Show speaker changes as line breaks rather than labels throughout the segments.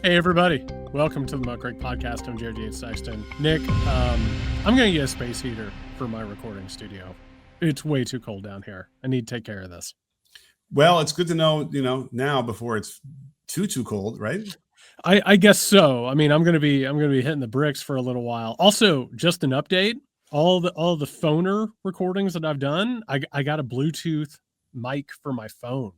Hey everybody, welcome to the Muckrake Podcast. I'm Jared Yates, Sexton. Nick, I'm going to get a space heater for my recording studio. It's way too cold down here. I need to take care of this.
Well, it's good to know, now before it's too cold, right?
I guess so. I mean, I'm going to be hitting the bricks for a little while. Also, just an update, all the phoner recordings that I've done, I got a Bluetooth mic for my phone.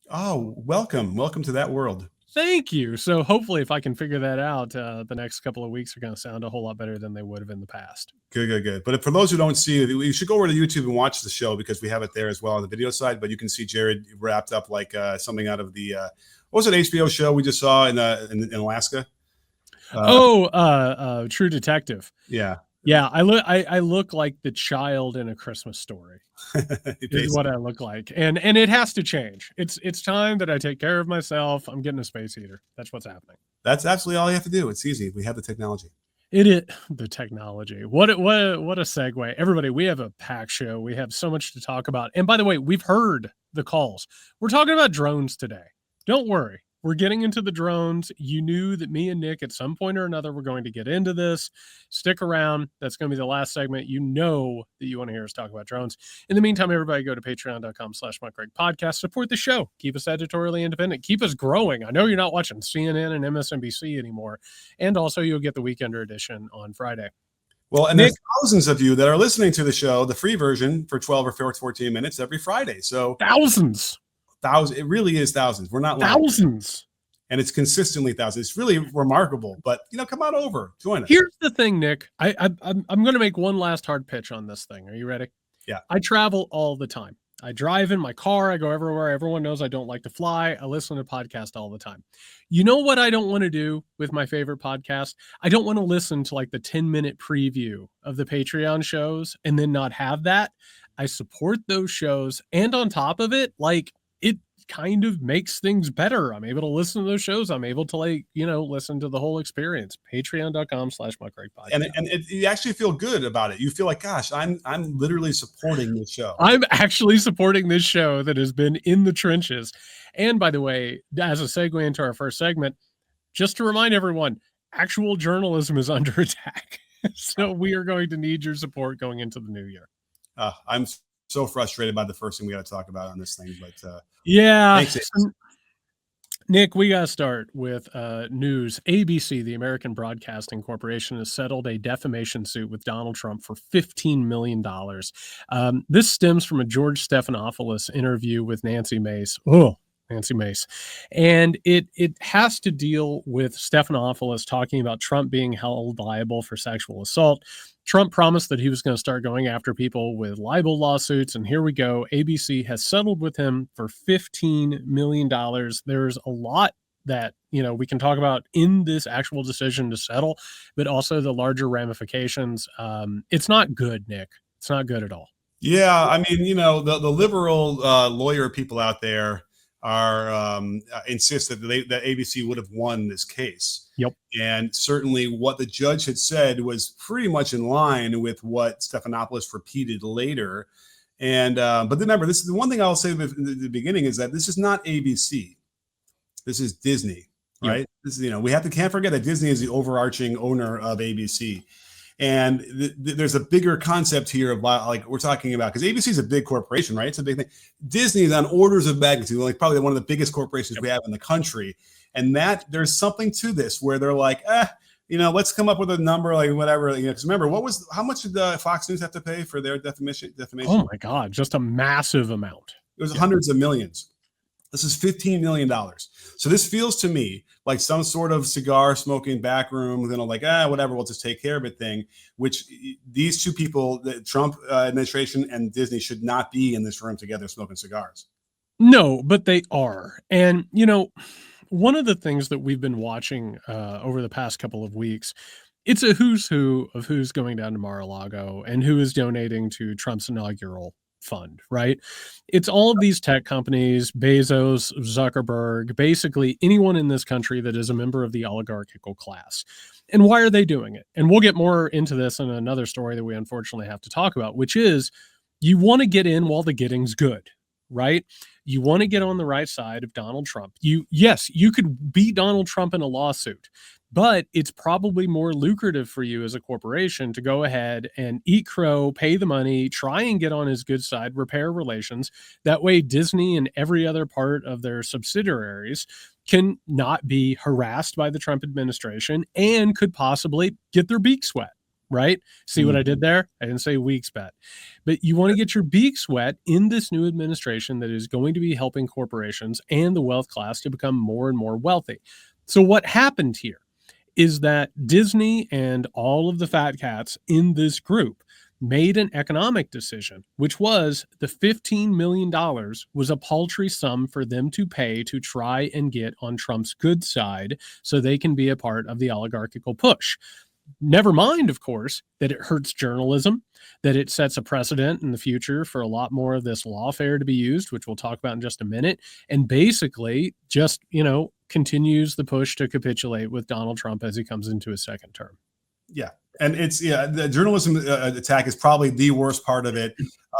Oh, welcome to that world.
Thank you. So hopefully if I can figure that out, the next couple of weeks are going to sound a whole lot better than they would have in the past.
Good. But for those who don't see it, you should go over to YouTube and watch the show because we have it there as well on the video side. But you can see Jared wrapped up like something out of the, what was it, HBO show we just saw in Alaska?
True Detective.
Yeah.
Yeah, I look like the child in A Christmas Story. Is what I look like, and it has to change. It's time that I take care of myself. I'm getting a space heater. That's what's happening.
That's absolutely all you have to do. It's easy. We have the technology.
It is the technology. What a segue, everybody. We have a packed show. We have so much to talk about. And by the way, we've heard the calls. We're talking about drones today. Don't worry. We're getting into the drones. You knew that me and Nick at some point or another were going to get into this. Stick around. That's going to be the last segment. You know that you want to hear us talk about drones. In the meantime, everybody go to patreon.com/MuckRakePodcast. Support the show. Keep us editorially independent. Keep us growing. I know you're not watching CNN and MSNBC anymore. And also you'll get the Weekender edition on Friday.
Well, and Nick, there's thousands of you that are listening to the show, the free version for 12 or 14 minutes every Friday. So
thousands.
It really is thousands. We're not
thousands,
and it's consistently thousands. It's really remarkable. But come on over, join us.
Here's the thing, Nick. I'm going to make one last hard pitch on this thing. Are you ready?
Yeah.
I travel all the time. I drive in my car. I go everywhere. Everyone knows I don't like to fly. I listen to podcasts all the time. You know what I don't want to do with my favorite podcast? I don't want to listen to like the 10-minute preview of the Patreon shows and then not have that. I support those shows, and on top of it, like, it kind of makes things better. I'm able to listen to those shows. I'm able to listen to the whole experience. Patreon.com/MuckRakePodcast.
And you actually feel good about it. You feel like, gosh, I'm literally supporting this show.
I'm actually supporting this show that has been in the trenches. And by the way, as a segue into our first segment, just to remind everyone, actual journalism is under attack. So we are going to need your support going into the new year.
I'm so frustrated by the first thing we got to talk about on this thing, but
yeah, Nick, we got to start with news. ABC, the American Broadcasting Corporation, has settled a defamation suit with Donald Trump for $15 million. This stems from a George Stephanopoulos interview with Nancy Mace. And it has to deal with Stephanopoulos talking about Trump being held liable for sexual assault. Trump promised that he was going to start going after people with libel lawsuits, and here we go. ABC has settled with him for $15 million. There's a lot that, we can talk about in this actual decision to settle, but also the larger ramifications. It's not good, Nick. It's not good at all.
Yeah, I mean, the liberal lawyer people out there are insist that ABC would have won this case.
Yep.
And certainly what the judge had said was pretty much in line with what Stephanopoulos repeated later. And but remember, this is the one thing I'll say at the beginning is that this is not ABC. This is Disney, right? Yep. This is, we can't forget that Disney is the overarching owner of ABC. And there's a bigger concept here of like we're talking about, because ABC is a big corporation, right? It's a big thing. Disney is on orders of magnitude, like probably one of the biggest corporations we have in the country. And that there's something to this where they're like, let's come up with a number, like whatever. Because remember, how much did Fox News have to pay for their defamation?
Oh my God, just a massive amount.
It was hundreds of millions. This is $15 million. So this feels to me like some sort of cigar smoking back room, whatever, we'll just take care of it thing, which these two people, the Trump administration and Disney, should not be in this room together smoking cigars.
No, but they are. And, one of the things that we've been watching over the past couple of weeks, it's a who's who of who's going down to Mar-a-Lago and who is donating to Trump's inaugural fund, right? It's all of these tech companies, Bezos, Zuckerberg, basically anyone in this country that is a member of the oligarchical class. And why are they doing it? And we'll get more into this in another story that we unfortunately have to talk about, which is you want to get in while the getting's good, right? You want to get on the right side of Donald Trump. Yes, you could beat Donald Trump in a lawsuit, but it's probably more lucrative for you as a corporation to go ahead and eat crow, pay the money, try and get on his good side, repair relations. That way, Disney and every other part of their subsidiaries can not be harassed by the Trump administration and could possibly get their beaks wet, right? See what I did there? I didn't say weeks wet. But you want to get your beaks wet in this new administration that is going to be helping corporations and the wealth class to become more and more wealthy. So what happened here is that Disney and all of the fat cats in this group made an economic decision, which was the $15 million was a paltry sum for them to pay to try and get on Trump's good side so they can be a part of the oligarchical push. Never mind, of course, that it hurts journalism, that it sets a precedent in the future for a lot more of this lawfare to be used, which we'll talk about in just a minute, and basically just, continues the push to capitulate with Donald Trump as he comes into his second term.
Yeah. And the journalism attack is probably the worst part of it.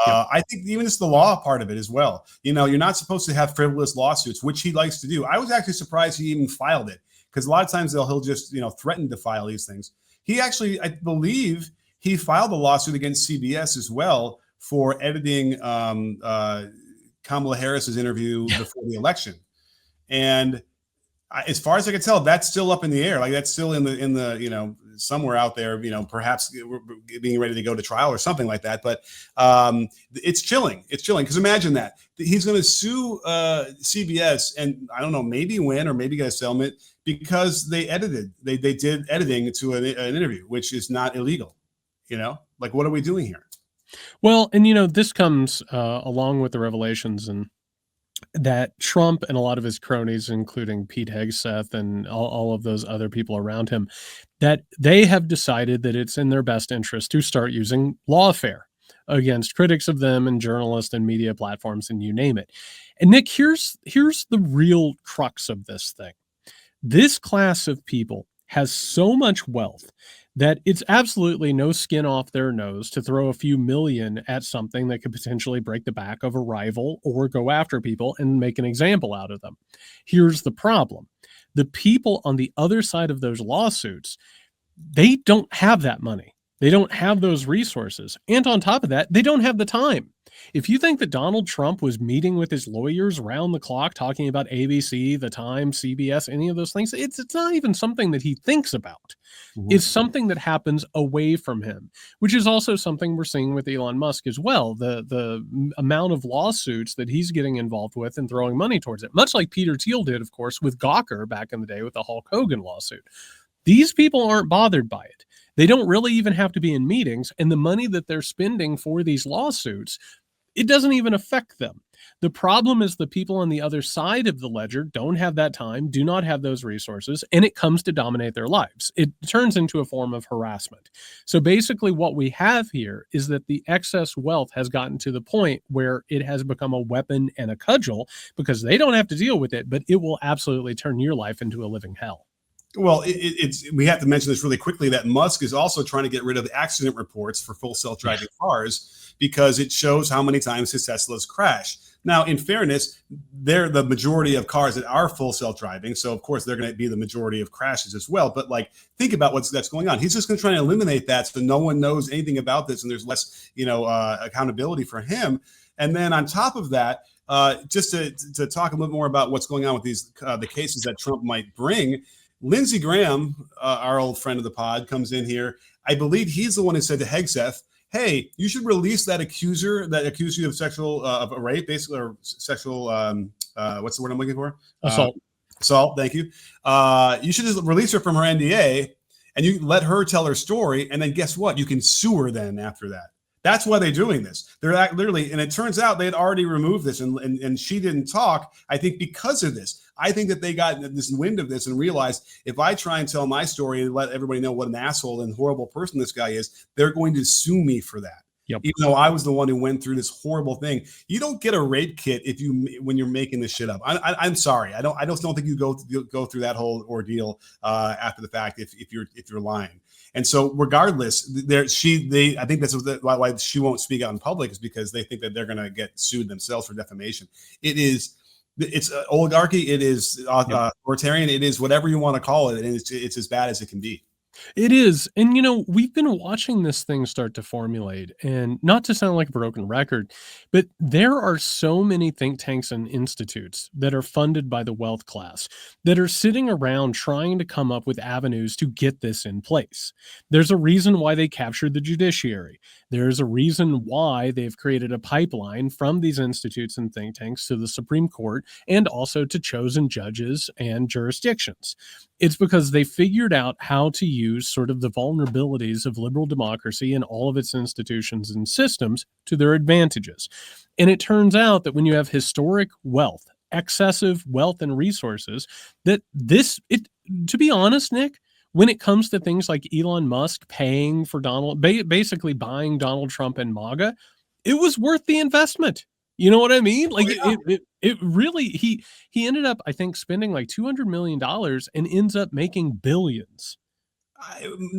I think even it's the law part of it as well. You're not supposed to have frivolous lawsuits, which he likes to do. I was actually surprised he even filed it, because a lot of times he'll just, threaten to file these things. He actually, I believe he filed a lawsuit against CBS as well for editing Kamala Harris's interview before the election. And as far as I can tell, that's still up in the air. Like that's still in the somewhere out there, perhaps being ready to go to trial or something like that. But it's chilling. It's chilling, because imagine that he's going to sue CBS and I don't know, maybe win or maybe get a settlement because they did editing to an interview, which is not illegal. Like what are we doing here?
Well, and this comes along with the revelations and that Trump and a lot of his cronies, including Pete Hegseth and all of those other people around him, that they have decided that it's in their best interest to start using lawfare against critics of them and journalists and media platforms and you name it. And Nick, here's the real crux of this thing. This class of people has so much wealth that it's absolutely no skin off their nose to throw a few million at something that could potentially break the back of a rival or go after people and make an example out of them. Here's the problem. The people on the other side of those lawsuits, they don't have that money. They don't have those resources. And on top of that, they don't have the time. If you think that Donald Trump was meeting with his lawyers around the clock, talking about ABC, The Times, CBS, any of those things, it's not even something that he thinks about. Mm-hmm. It's something that happens away from him, which is also something we're seeing with Elon Musk as well. The amount of lawsuits that he's getting involved with and throwing money towards it, much like Peter Thiel did, of course, with Gawker back in the day with the Hulk Hogan lawsuit. These people aren't bothered by it. They don't really even have to be in meetings, and the money that they're spending for these lawsuits, it doesn't even affect them. The problem is the people on the other side of the ledger don't have that time, do not have those resources, and it comes to dominate their lives. It turns into a form of harassment. So basically what we have here is that the excess wealth has gotten to the point where it has become a weapon and a cudgel, because they don't have to deal with it, but it will absolutely turn your life into a living hell.
Well, we have to mention this really quickly, that Musk is also trying to get rid of the accident reports for full self-driving cars because it shows how many times his Teslas crash. Now, in fairness, they're the majority of cars that are full self-driving. So, of course, they're going to be the majority of crashes as well. But think about that's going on. He's just going to try to eliminate that so no one knows anything about this and there's less, accountability for him. And then on top of that, just to talk a little more about what's going on with these the cases that Trump might bring, Lindsey Graham, our old friend of the pod, comes in here. I believe he's the one who said to Hegseth, hey, you should release that accuser that accused you of sexual, of a rape, basically, or sexual, what's the word I'm looking for? Assault, thank you. You should just release her from her NDA and you let her tell her story. And then guess what? You can sue her then after that. That's why they're doing this. They're literally, and it turns out they had already removed this, and she didn't talk, I think, because of this. I think that they got this wind of this and realized, if I try and tell my story and let everybody know what an asshole and horrible person this guy is, they're going to sue me for that.
Yep.
even though I was the one who went through this horrible thing. You don't get a rape kit when you're making this shit up. I'm sorry. I just don't think you go through that whole ordeal after the fact if you're lying. And so regardless, I think that's why she won't speak out in public, is because they think that they're going to get sued themselves for defamation. It's oligarchy. It is authoritarian. It is whatever you want to call it. And it's as bad as it can be.
It is. And, we've been watching this thing start to formulate, and not to sound like a broken record, but there are so many think tanks and institutes that are funded by the wealth class that are sitting around trying to come up with avenues to get this in place. There's a reason why they captured the judiciary. There's a reason why they've created a pipeline from these institutes and think tanks to the Supreme Court and also to chosen judges and jurisdictions. It's because they figured out how to use sort of the vulnerabilities of liberal democracy and all of its institutions and systems to their advantages. And it turns out that when you have historic wealth, excessive wealth and resources, to be honest, Nick, when it comes to things like Elon Musk paying for basically buying Donald Trump and MAGA, it was worth the investment. You know what I mean? Like it really, he ended up, I think, spending like $200 million and ends up making billions.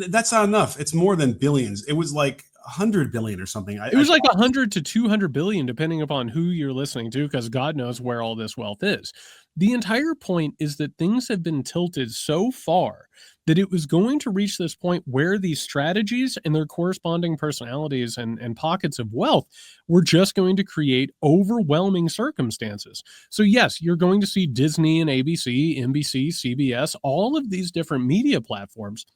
That's not enough. It's more than billions. It was like 100 billion or something.
It was like 100 to 200 billion, depending upon who you're listening to, because God knows where all this wealth is. The entire point is that things have been tilted so far that it was going to reach this point where these strategies and their corresponding personalities and pockets of wealth were just going to create overwhelming circumstances. So yes, you're going to see Disney and ABC, NBC, CBS, all of these different media platforms.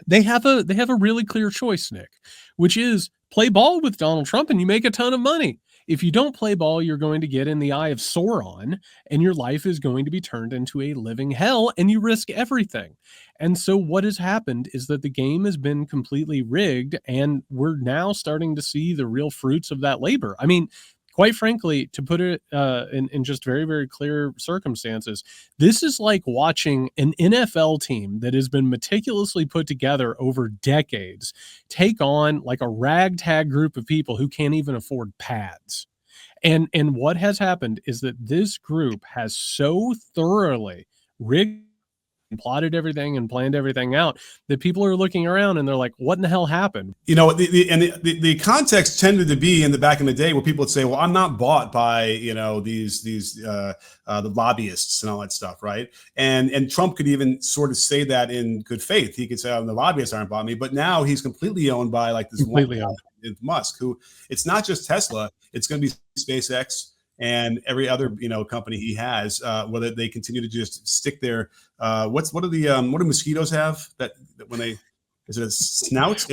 They have a really clear choice, Nick, which is play ball with Donald Trump and you make a ton of money. If you don't play ball, you're going to get in the eye of Sauron and your life is going to be turned into a living hell and you risk everything. And so what has happened is that the game has been completely rigged and we're now starting to see the real fruits of that labor. I mean, quite frankly, to put it in just very, very clear circumstances, this is like watching an NFL team that has been meticulously put together over decades take on like a ragtag group of people who can't even afford pads. And what has happened is that this group has so thoroughly rigged and plotted everything and planned everything out that people are looking around and they're like, what in the hell happened?
The context tended to be in the back in the day where people would say, well, I'm not bought by, the lobbyists and all that stuff. Right. And Trump could even sort of say that in good faith. He could say, oh, the lobbyists aren't bought me, but now he's completely owned by like this
completely
one guy, Musk, who it's not just Tesla, it's going to be SpaceX and every other company he has, whether they continue to just stick their what do mosquitoes have that when they is it a snout?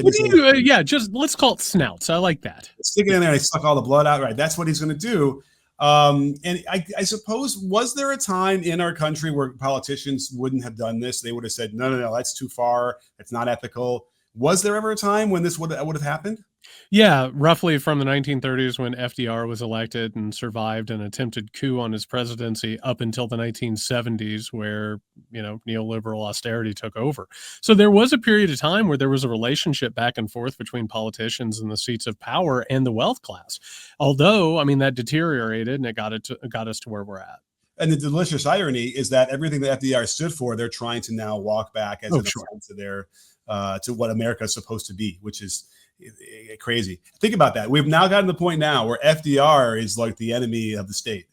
Just let's call it snouts. I like that.
Stick it in there and they suck all the blood out. Right, that's what he's going to do. And I suppose, was there a time in our country where politicians wouldn't have done this? They would have said, no, that's too far. That's not ethical. Was there ever a time when this would have happened?
Yeah, roughly from the 1930s when FDR was elected and survived an attempted coup on his presidency up until the 1970s where, neoliberal austerity took over. So there was a period of time where there was a relationship back and forth between politicians and the seats of power and the wealth class. Although, I mean, that deteriorated and it got us to where we're at.
And the delicious irony is that everything that FDR stood for, they're trying to now walk back as to their to what America is supposed to be, which is crazy. Think about that. We've now gotten to the point now where FDR is like the enemy of the state,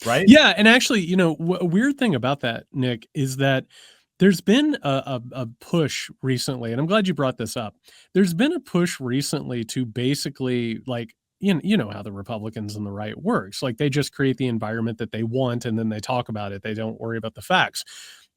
right?
Yeah, and actually, a weird thing about that, Nick, is that there's been a push recently, and I'm glad you brought this up. There's been a push recently to basically like, you know how the Republicans and the right works. Like they just create the environment that they want and then they talk about it. They don't worry about the facts.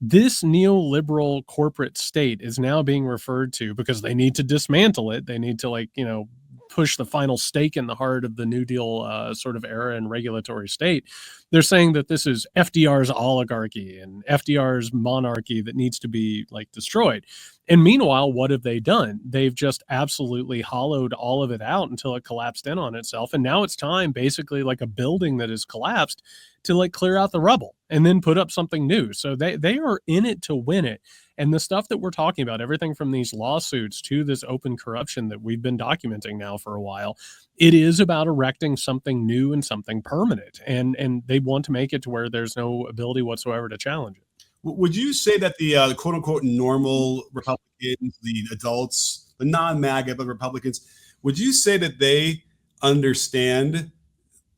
This neoliberal corporate state is now being referred to because they need to dismantle it. They need to push the final stake in the heart of the New Deal sort of era and regulatory state. They're saying that this is FDR's oligarchy and FDR's monarchy that needs to be like destroyed. And meanwhile, what have they done? They've just absolutely hollowed all of it out until it collapsed in on itself. And now it's time, basically like a building that has collapsed, to like clear out the rubble and then put up something new. So they are in it to win it. And the stuff that we're talking about, everything from these lawsuits to this open corruption that we've been documenting now for a while, it is about erecting something new and something permanent. And they want to make it to where there's no ability whatsoever to challenge it.
Would you say that the quote unquote normal Republicans, the adults, the non-MAGA but Republicans, would you say that they understand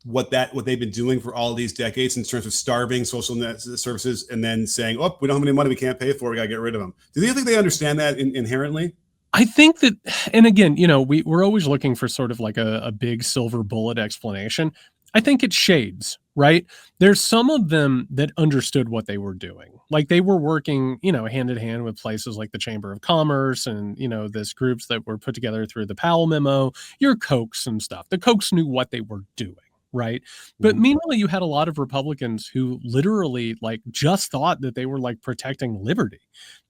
what they've been doing for all these decades in terms of starving social net services and then saying, oh, we don't have any money, we can't pay for it, we got to get rid of them? Do you think they understand that inherently?
I think that, and again, we're always looking for sort of like a big silver bullet explanation. I think it's shades, right? There's some of them that understood what they were doing. Like they were working, hand in hand with places like the Chamber of Commerce and, this groups that were put together through the Powell memo, your Kochs and stuff. The Kochs knew what they were doing. Right. But meanwhile, you had a lot of Republicans who literally like just thought that they were like protecting liberty.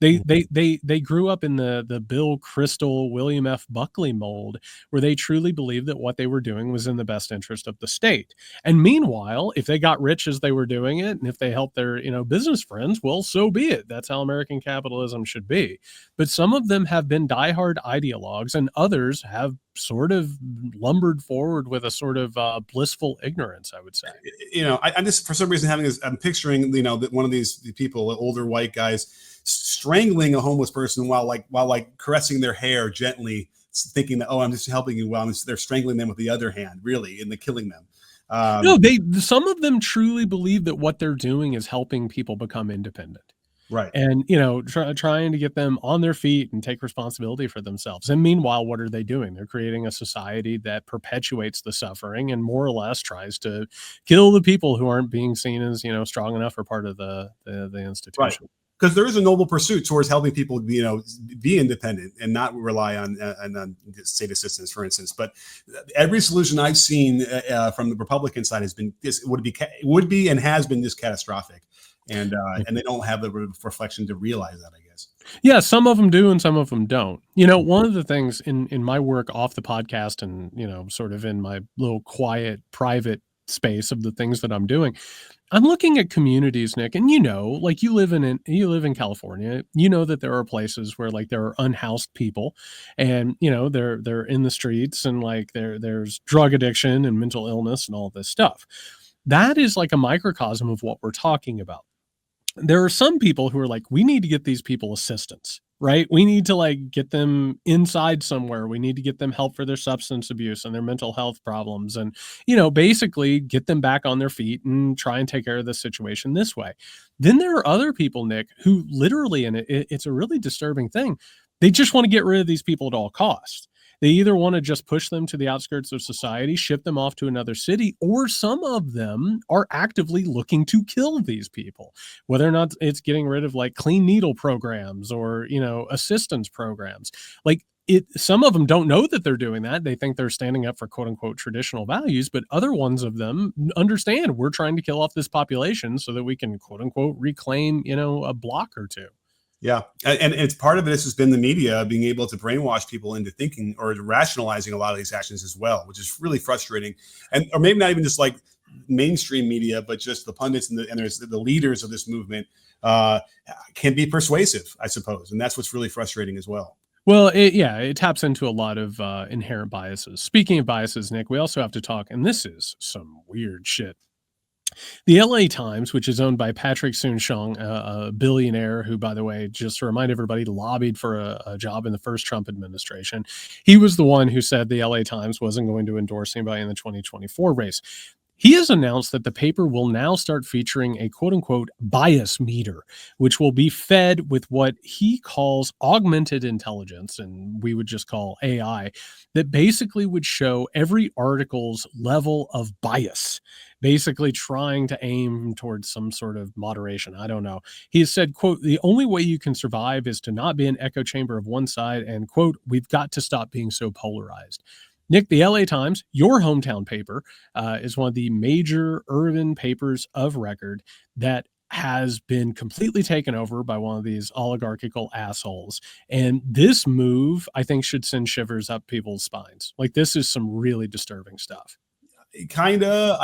They grew up in the Bill Kristol, William F. Buckley mold, where they truly believed that what they were doing was in the best interest of the state. And meanwhile, if they got rich as they were doing it, and if they helped their business friends, well, so be it. That's how American capitalism should be. But some of them have been diehard ideologues, and others have sort of lumbered forward with a sort of blissful ignorance, I would say.
I'm just for some reason I'm picturing that one of these people, older white guys, strangling a homeless person while caressing their hair gently, thinking that, oh, I'm just helping you. Well, they're strangling them with the other hand, really, and they're killing them.
No, some of them truly believe that what they're doing is helping people become independent.
Right.
And, trying to get them on their feet and take responsibility for themselves. And meanwhile, what are they doing? They're creating a society that perpetuates the suffering and more or less tries to kill the people who aren't being seen as, strong enough or part of the institution.
Right. Because there is a noble pursuit towards helping people, be independent and not rely on state assistance, for instance. But every solution I've seen from the Republican side would be and has been this catastrophic. And they don't have the reflection to realize that, I guess.
Yeah, some of them do and some of them don't. One of the things in my work off the podcast and, sort of in my little quiet, private space of the things that I'm doing, I'm looking at communities, Nick, and like you live in California, that there are places where like there are unhoused people and, they're in the streets and like there's drug addiction and mental illness and all this stuff. That is like a microcosm of what we're talking about. There are some people who are like, we need to get these people assistance, right? We need to like get them inside somewhere. We need to get them help for their substance abuse and their mental health problems and, basically get them back on their feet and try and take care of the situation this way. Then there are other people, Nick, who literally, and it's a really disturbing thing, they just want to get rid of these people at all costs. They either want to just push them to the outskirts of society, ship them off to another city, or some of them are actively looking to kill these people, whether or not it's getting rid of like clean needle programs or, assistance programs. Like some of them don't know that they're doing that. They think they're standing up for quote unquote traditional values, but other ones of them understand we're trying to kill off this population so that we can quote unquote reclaim, a block or two.
Yeah. And it's part of this has been the media being able to brainwash people into thinking or rationalizing a lot of these actions as well, which is really frustrating. Or maybe not even just like mainstream media, but just the pundits and there's the leaders of this movement can be persuasive, I suppose. And that's what's really frustrating as well.
Well, it taps into a lot of inherent biases. Speaking of biases, Nick, we also have to talk, and this is some weird shit. The LA Times, which is owned by Patrick Soon-Shiong, a billionaire who, by the way, just to remind everybody, lobbied for a job in the first Trump administration. He was the one who said the LA Times wasn't going to endorse anybody in the 2024 race. He has announced that the paper will now start featuring a quote-unquote bias meter, which will be fed with what he calls augmented intelligence, and we would just call AI, that basically would show every article's level of bias, basically trying to aim towards some sort of moderation. I don't know. He has said, quote, the only way you can survive is to not be an echo chamber of one side, and quote, we've got to stop being so polarized. Nick, the LA Times, your hometown paper, is one of the major urban papers of record that has been completely taken over by one of these oligarchical assholes. And this move, I think, should send shivers up people's spines. Like, this is some really disturbing stuff.
Kind of.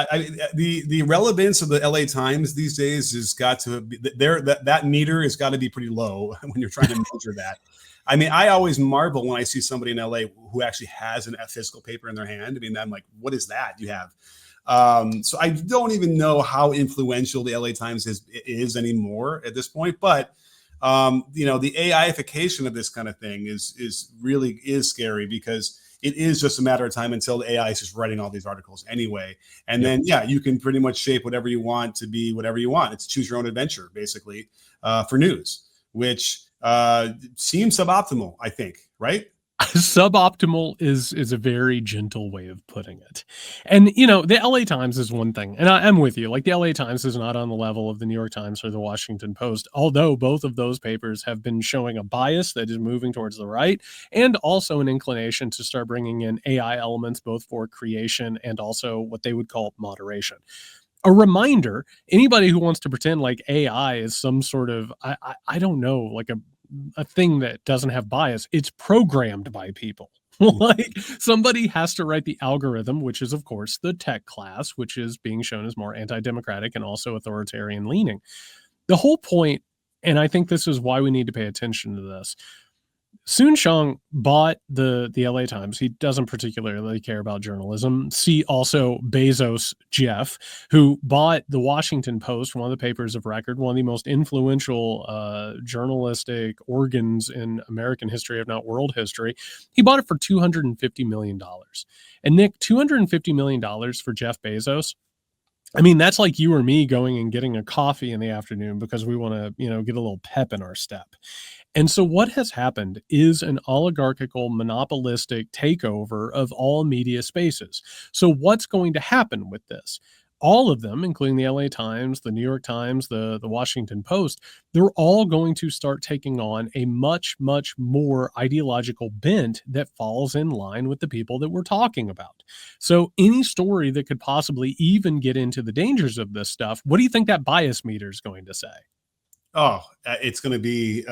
The relevance of the LA Times these days has got to be there. That meter has got to be pretty low when you're trying to measure that. I mean, I always marvel when I see somebody in LA who actually has a physical paper in their hand. I mean, I'm like, what is that you have? So I don't even know how influential the LA Times is anymore at this point. But the AIification of this kind of thing is really scary, because it is just a matter of time until the AI is just writing all these articles anyway. And then, you can pretty much shape whatever you want to be whatever you want. It's choose your own adventure, basically, for news, which seems suboptimal, I think, right?
Suboptimal is a very gentle way of putting it. And, the LA Times is one thing. And I'm with you. Like, the LA Times is not on the level of the New York Times or the Washington Post, although both of those papers have been showing a bias that is moving towards the right, and also an inclination to start bringing in AI elements, both for creation and also what they would call moderation. A reminder, anybody who wants to pretend like AI is some sort of, I don't know, like a thing that doesn't have bias, it's programmed by people. Like, somebody has to write the algorithm, which is, of course, the tech class, which is being shown as more anti-democratic and also authoritarian leaning. The whole point, and I think this is why we need to pay attention to this, Soon Shang bought the LA Times. He doesn't particularly care about journalism. See also Bezos Jeff, who bought the Washington Post, one of the papers of record, one of the most influential journalistic organs in American history, if not world history. He bought it for $250 million. And Nick, $250 million for Jeff Bezos, I mean, that's like you or me going and getting a coffee in the afternoon because we want to, get a little pep in our step. And so what has happened is an oligarchical, monopolistic takeover of all media spaces. So what's going to happen with this? All of them, including the LA Times, the New York Times, the Washington Post, they're all going to start taking on a much, much more ideological bent that falls in line with the people that we're talking about. So any story that could possibly even get into the dangers of this stuff, what do you think that bias meter is going to say?
Oh, it's going to be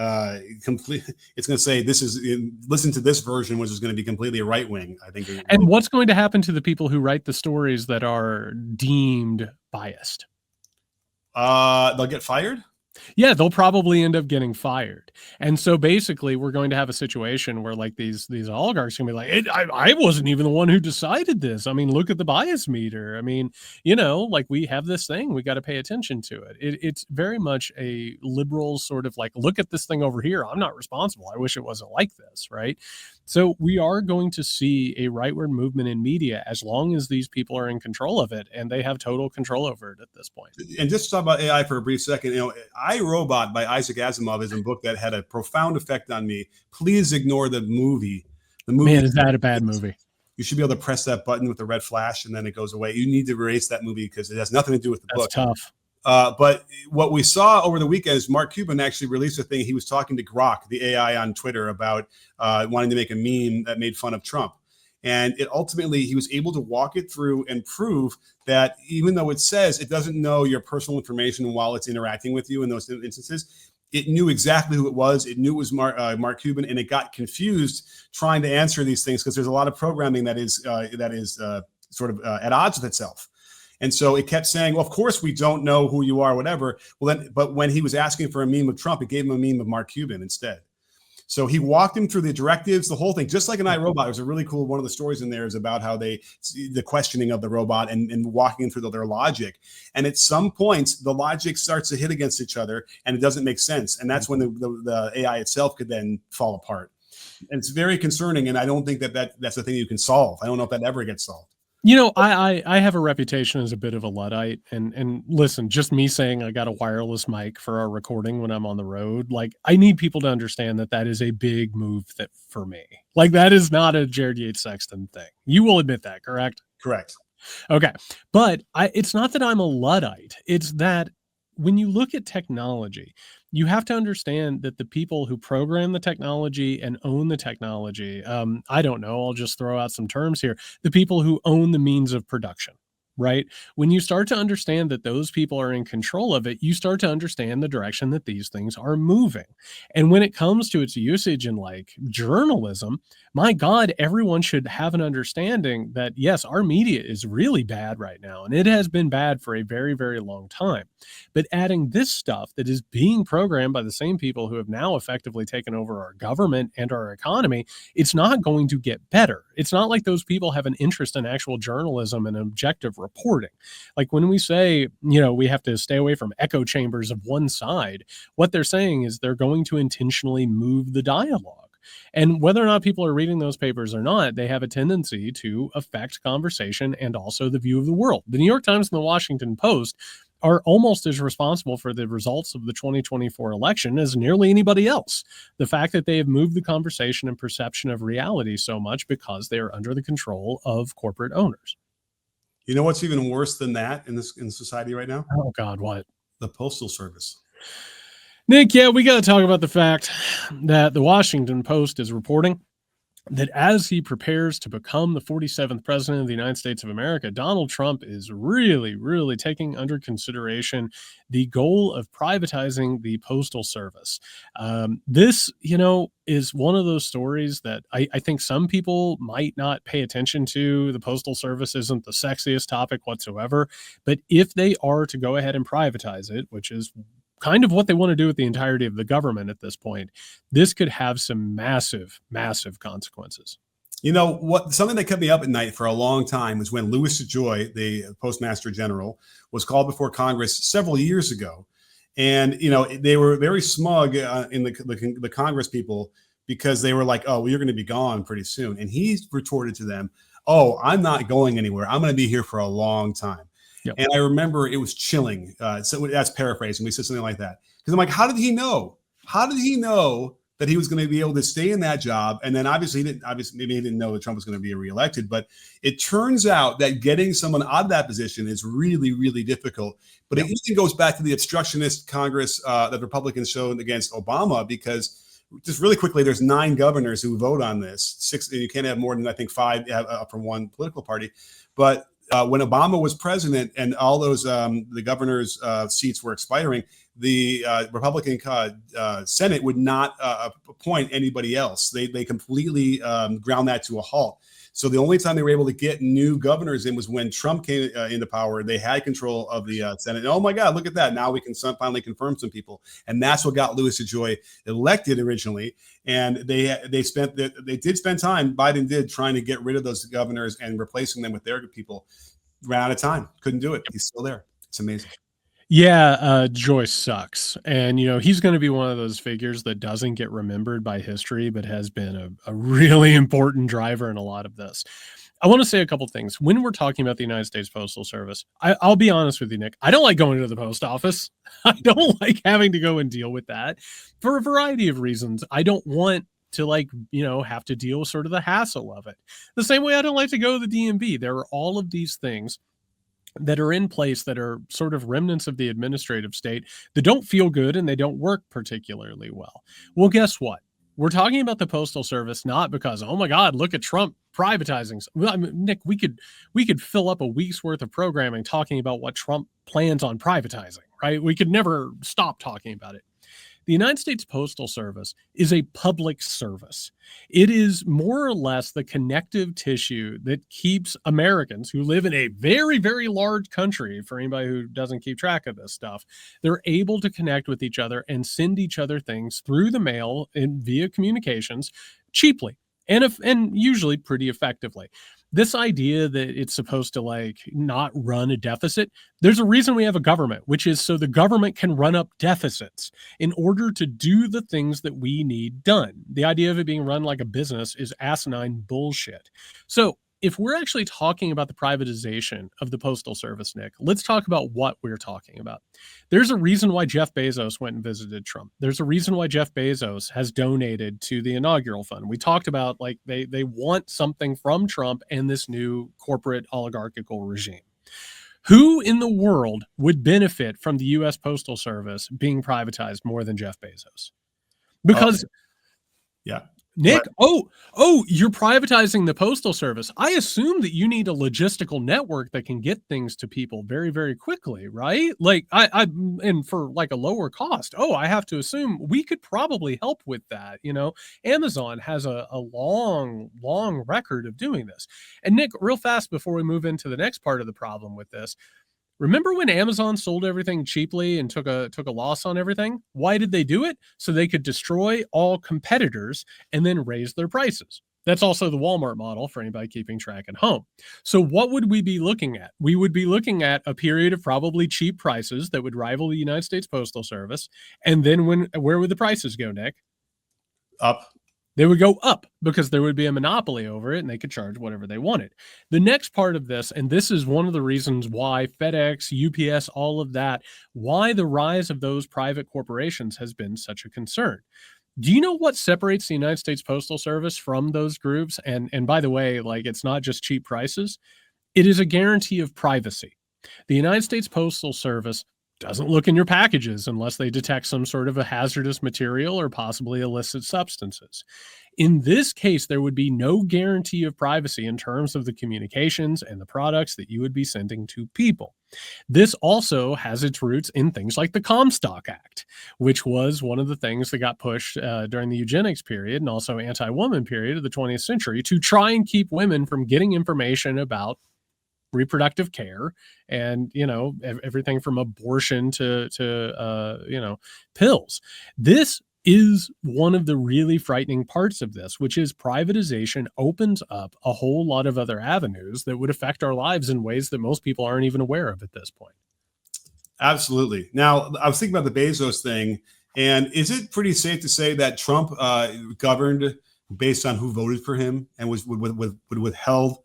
complete. It's going to say listen to this version, which is going to be completely right wing, I think.
And what's going to happen to the people who write the stories that are deemed biased?
They'll get fired.
Yeah, they'll probably end up getting fired. And so basically we're going to have a situation where, like, these oligarchs can be like, I wasn't even the one who decided this. I mean, look at the bias meter. I mean, like, we have this thing, we got to pay attention to it. It's very much a liberal sort of like, look at this thing over here. I'm not responsible. I wish it wasn't like this. Right. So we are going to see a rightward movement in media as long as these people are in control of it, and they have total control over it at this point.
And just to talk about AI for a brief second, I, Robot by Isaac Asimov is a book that had a profound effect on me. Please ignore the movie. The movie,
man, is that a bad movie?
You should be able to press that button with the red flash and then it goes away. You need to erase that movie because it has nothing to do with the book.
That's tough.
But what we saw over the weekend is Mark Cuban actually released a thing. He was talking to Grok, the AI on Twitter, about wanting to make a meme that made fun of Trump. And it ultimately, he was able to walk it through and prove that even though it says it doesn't know your personal information while it's interacting with you in those instances, it knew exactly who it was. It knew it was Mark Cuban, and it got confused trying to answer these things because there's a lot of programming that is sort of at odds with itself. And so it kept saying, well, of course, we don't know who you are, whatever. Well, then, but when he was asking for a meme of Trump, it gave him a meme of Mark Cuban instead. So he walked him through the directives, the whole thing, just like an iRobot. It was a really cool, one of the stories in there is about how the questioning of the robot and walking through their logic. And at some points, the logic starts to hit against each other and it doesn't make sense. And that's when the AI itself could then fall apart. And it's very concerning. And I don't think that's the thing you can solve. I don't know if that ever gets solved.
I have a reputation as a bit of a Luddite, and listen, just me saying I got a wireless mic for our recording when I'm on the road, like, I need people to understand that is a big move that for me. Like, that is not a Jared Yates Sexton thing. You will admit that, correct?
Correct.
Okay. But it's not that I'm a Luddite. It's that when you look at technology, you have to understand that the people who program the technology and own the technology, I don't know, I'll just throw out some terms here, the people who own the means of production. Right. When you start to understand that those people are in control of it, you start to understand the direction that these things are moving. And when it comes to its usage in like journalism, my God, everyone should have an understanding that, yes, our media is really bad right now. And it has been bad for a very, very long time. But adding this stuff that is being programmed by the same people who have now effectively taken over our government and our economy, it's not going to get better. It's not like those people have an interest in actual journalism and objective reporting. Like when we say, we have to stay away from echo chambers of one side, what they're saying is they're going to intentionally move the dialogue. And whether or not people are reading those papers or not, they have a tendency to affect conversation and also the view of the world. The New York Times and the Washington Post are almost as responsible for the results of the 2024 election as nearly anybody else. The fact that they have moved the conversation and perception of reality so much because they are under the control of corporate owners.
You know what's even worse than that in society right now?
Oh God, what?
The Postal Service.
Nick, yeah, we got to talk about the fact that the Washington Post is reporting that as he prepares to become the 47th president of the United States of America, Donald Trump is really, really taking under consideration the goal of privatizing the Postal Service. This, is one of those stories that I think some people might not pay attention to. The Postal Service isn't the sexiest topic whatsoever, but if they are to go ahead and privatize it, which is kind of what they want to do with the entirety of the government at this point, this could have some massive, massive consequences.
Something that kept me up at night for a long time was when Louis DeJoy, the Postmaster General, was called before Congress several years ago. And, they were very smug in the Congress people because they were like, oh, well, you're going to be gone pretty soon. And he retorted to them, oh, I'm not going anywhere. I'm going to be here for a long time. Yep. And I remember it was chilling. So that's paraphrasing. We said something like that. Because I'm like, how did he know? How did he know that he was going to be able to stay in that job? And then obviously maybe he didn't know that Trump was going to be reelected. But it turns out that getting someone out of that position is really, really difficult. But It even goes back to the obstructionist Congress that Republicans showed against Obama, because just really quickly, there's 9 governors who vote on this. 6, you can't have more than, I think, 5 from one political party. But when Obama was president and all those the governor's seats were expiring, the Republican Senate would not appoint anybody else. They completely ground that to a halt. So the only time they were able to get new governors in was when Trump came into power. They had control of the Senate. And, oh my God, look at that! Now we can finally confirm some people, and that's what got Louis DeJoy elected originally. And they did spend time. Biden did, trying to get rid of those governors and replacing them with their people. Ran out of time. Couldn't do it. He's still there. It's amazing.
Yeah, Joyce sucks. And, he's going to be one of those figures that doesn't get remembered by history, but has been a really important driver in a lot of this. I want to say a couple things. When we're talking about the United States Postal Service, I'll be honest with you, Nick. I don't like going to the post office. I don't like having to go and deal with that for a variety of reasons. I don't want to have to deal with sort of the hassle of it. The same way I don't like to go to the DMV. There are all of these things that are in place that are sort of remnants of the administrative state that don't feel good and they don't work particularly well. Well, guess what? We're talking about the Postal Service not because, oh my God, look at Trump privatizing. Well, I mean, Nick, we could fill up a week's worth of programming talking about what Trump plans on privatizing, right? We could never stop talking about it. The United States Postal Service is a public service. It is more or less the connective tissue that keeps Americans who live in a very, very large country, for anybody who doesn't keep track of this stuff, they're able to connect with each other and send each other things through the mail and via communications cheaply and usually pretty effectively. This idea that it's supposed to not run a deficit, there's a reason we have a government, which is so the government can run up deficits in order to do the things that we need done. The idea of it being run like a business is asinine bullshit. So if we're actually talking about the privatization of the Postal Service, Nick, let's talk about what we're talking about. There's a reason why Jeff Bezos went and visited Trump. There's a reason why Jeff Bezos has donated to the inaugural fund. We talked about they want something from Trump and this new corporate oligarchical regime. Who in the world would benefit from the U.S. Postal Service being privatized more than Jeff Bezos? Because
yeah.
Nick, you're privatizing the postal service. I assume that you need a logistical network that can get things to people very, very quickly, right? Like and for like a lower cost. Oh, I have to assume we could probably help with that. You know, Amazon has a long, long record of doing this. And Nick, real fast before we move into the next part of the problem with this, remember when Amazon sold everything cheaply and took a loss on everything? Why did they do it? So they could destroy all competitors and then raise their prices. That's also the Walmart model for anybody keeping track at home. So what would we be looking at? We would be looking at a period of probably cheap prices that would rival the United States Postal Service. And then where would the prices go, Nick?
Up.
They would go up because there would be a monopoly over it and they could charge whatever they wanted. The next part of this, and this is one of the reasons why FedEx, UPS, all of that, why the rise of those private corporations has been such a concern. Do you know what separates the United States Postal Service from those groups? And by the way, like, it's not just cheap prices. It is a guarantee of privacy. The United States Postal Service doesn't look in your packages unless they detect some sort of a hazardous material or possibly illicit substances. In this case, there would be no guarantee of privacy in terms of the communications and the products that you would be sending to people. This also has its roots in things like the Comstock Act, which was one of the things that got pushed during the eugenics period and also anti-woman period of the 20th century to try and keep women from getting information about reproductive care and, you know, everything from abortion to you know, pills. This is one of the really frightening parts of this, which is privatization opens up a whole lot of other avenues that would affect our lives in ways that most people aren't even aware of at this point.
Absolutely. Now, I was thinking about the Bezos thing, and is it pretty safe to say that Trump governed based on who voted for him and would withhold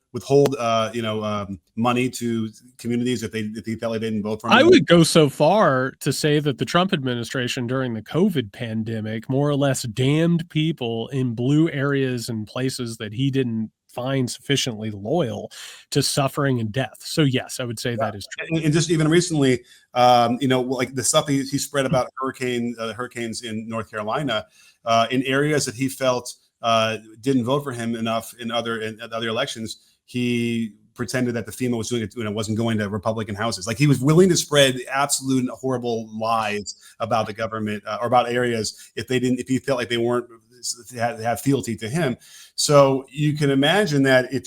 money to communities if they felt like they didn't vote for him?
I would go so far to say that the Trump administration during the COVID pandemic more or less damned people in blue areas and places that he didn't find sufficiently loyal to suffering and death. So yes, I would say that is true.
And just even recently, like the stuff he spread about hurricanes in North Carolina, in areas that he felt didn't vote for him enough in other elections, he pretended that the FEMA was doing it, wasn't going to Republican houses. Like, he was willing to spread absolute horrible lies about the government or about areas if he felt like they weren't have fealty to him. So you can imagine that if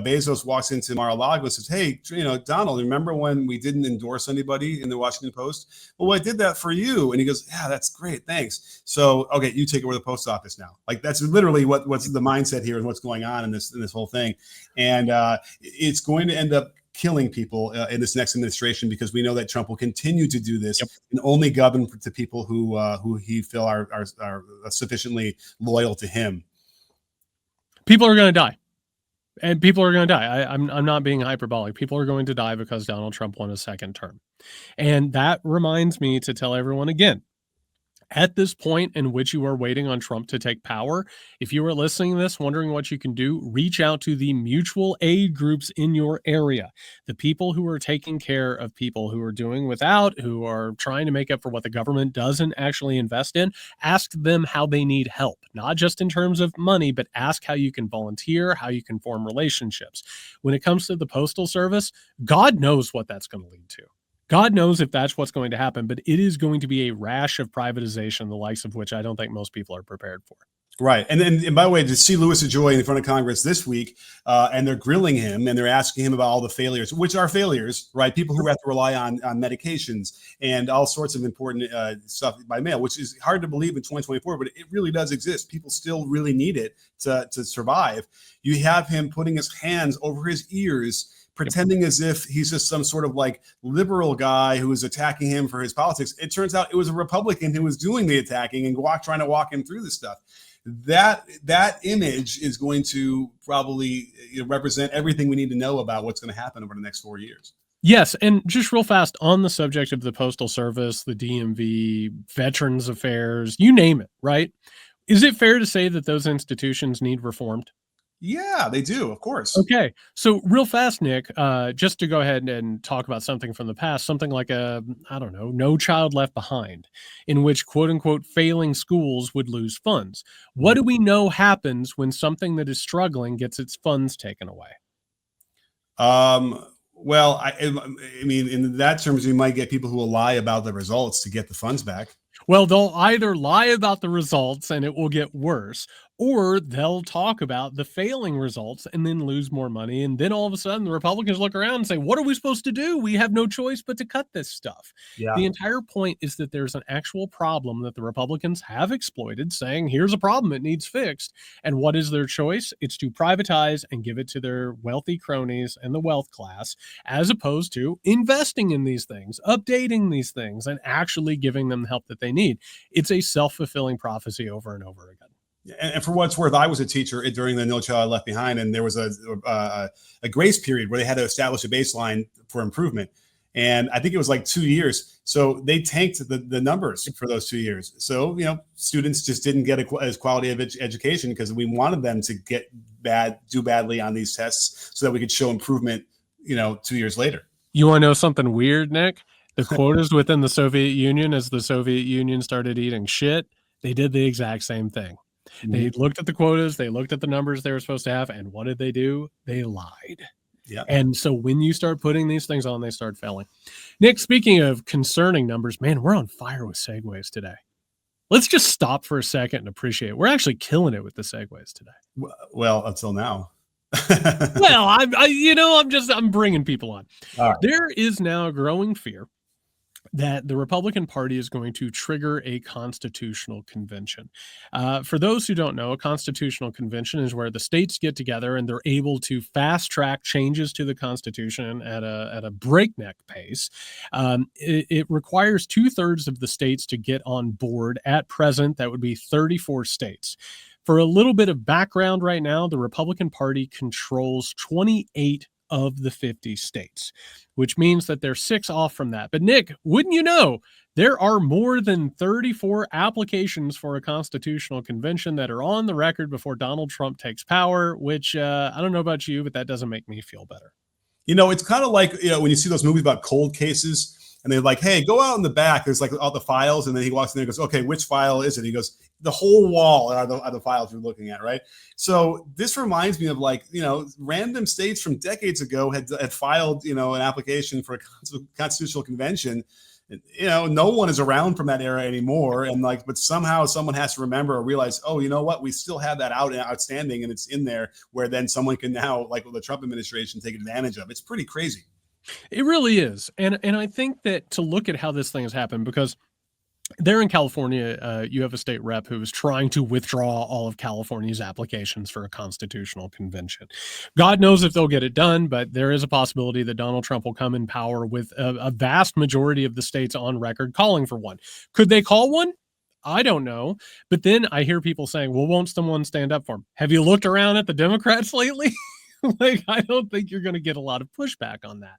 Bezos walks into Mar-a-Lago and says, "Hey, Donald, remember when we didn't endorse anybody in the Washington Post? Well, I did that for you." And he goes, "Yeah, that's great, thanks. So, okay, you take over the post office now." Like, that's literally what's the mindset here and what's going on in this whole thing. And it's going to end up killing people in this next administration, because we know that Trump will continue to do this and only govern to people who he feel are sufficiently loyal to him.
People are going to die. And people are going to die. I'm not being hyperbolic. People are going to die because Donald Trump won a second term. And that reminds me to tell everyone again, at this point in which you are waiting on Trump to take power, if you are listening to this, wondering what you can do, reach out to the mutual aid groups in your area, the people who are taking care of people who are doing without, who are trying to make up for what the government doesn't actually invest in. Ask them how they need help, not just in terms of money, but ask how you can volunteer, how you can form relationships. When it comes to the Postal Service, God knows what that's going to lead to. God knows if that's what's going to happen, but it is going to be a rash of privatization, the likes of which I don't think most people are prepared for.
Right. And by the way, to see Louis DeJoy in front of Congress this week, and they're grilling him and they're asking him about all the failures, which are failures, right? People who have to rely on medications and all sorts of important stuff by mail, which is hard to believe in 2024, but it really does exist. People still really need it to survive. You have him putting his hands over his ears, pretending as if he's just some sort of like liberal guy who is attacking him for his politics. It turns out it was a Republican who was doing the attacking and trying to walk him through this stuff. That image is going to probably represent everything we need to know about what's going to happen over the next 4 years.
Yes, and just real fast on the subject of the Postal Service, the DMV, Veterans Affairs, you name it, right? Is it fair to say that those institutions need reformed?
Yeah, they do, of course.
Okay. So real fast, Nick, just to go ahead and talk about something from the past, something like I don't know, No Child Left Behind, in which quote unquote failing schools would lose funds. What do we know happens when something that is struggling gets its funds taken away?
Well, I mean, in that terms, you might get people who will lie about the results to get the funds back.
Well, they'll either lie about the results and it will get worse, or they'll talk about the failing results and then lose more money. And then all of a sudden, the Republicans look around and say, what are we supposed to do? We have no choice but to cut this stuff.
Yeah.
The entire point is that there's an actual problem that the Republicans have exploited, saying, here's a problem, it needs fixed. And what is their choice? It's to privatize and give it to their wealthy cronies and the wealth class, as opposed to investing in these things, updating these things, and actually giving them the help that they need. It's a self-fulfilling prophecy over and over again.
And for what it's worth, I was a teacher during the No Child Left Behind, and there was a grace period where they had to establish a baseline for improvement. And I think it was like 2 years. So they tanked the numbers for those 2 years. So, students just didn't get as quality of education because we wanted them to do badly on these tests so that we could show improvement, 2 years later.
You want to know something weird, Nick? The quotas within the Soviet Union, as the Soviet Union started eating shit, they did the exact same thing. They looked at the quotas, they looked at the numbers they were supposed to have, and what did they do? They lied.
Yeah.
And so when you start putting these things on, they start failing. Nick, speaking of concerning numbers, man, we're on fire with segues today. Let's just stop for a second and appreciate it. We're actually killing it with the segues today.
Well, until now.
Well, I'm bringing people on.
Right.
There is now a growing fear that the Republican Party is going to trigger a constitutional convention. For those who don't know, a constitutional convention is where the states get together and they're able to fast track changes to the Constitution at a breakneck pace. It requires 2/3 of the states to get on board. At present, that would be 34 states. For a little bit of background right now, the Republican Party controls 28 of the 50 states, which means that they're 6 off from that. But Nick, wouldn't you know, there are more than 34 applications for a constitutional convention that are on the record before Donald Trump takes power, which I don't know about you, but that doesn't make me feel better.
It's kind of like, when you see those movies about cold cases and they're like, hey, go out in the back. There's like all the files. And then he walks in there and goes, okay, which file is it? He goes, the whole wall are the files you're looking at, right? So this reminds me of random states from decades ago had filed, an application for a constitutional convention. No one is around from that era anymore. And but somehow someone has to remember or realize, oh, you know what? We still have that outstanding and it's in there where then someone can now, like the Trump administration, take advantage of. It's pretty crazy.
It really is. And I think that to look at how this thing has happened, because there in California, you have a state rep who is trying to withdraw all of California's applications for a constitutional convention. God knows if they'll get it done, but there is a possibility that Donald Trump will come in power with a vast majority of the states on record calling for one. Could they call one? I don't know. But then I hear people saying, well, won't someone stand up for him? Have you looked around at the Democrats lately? I don't think you're going to get a lot of pushback on that.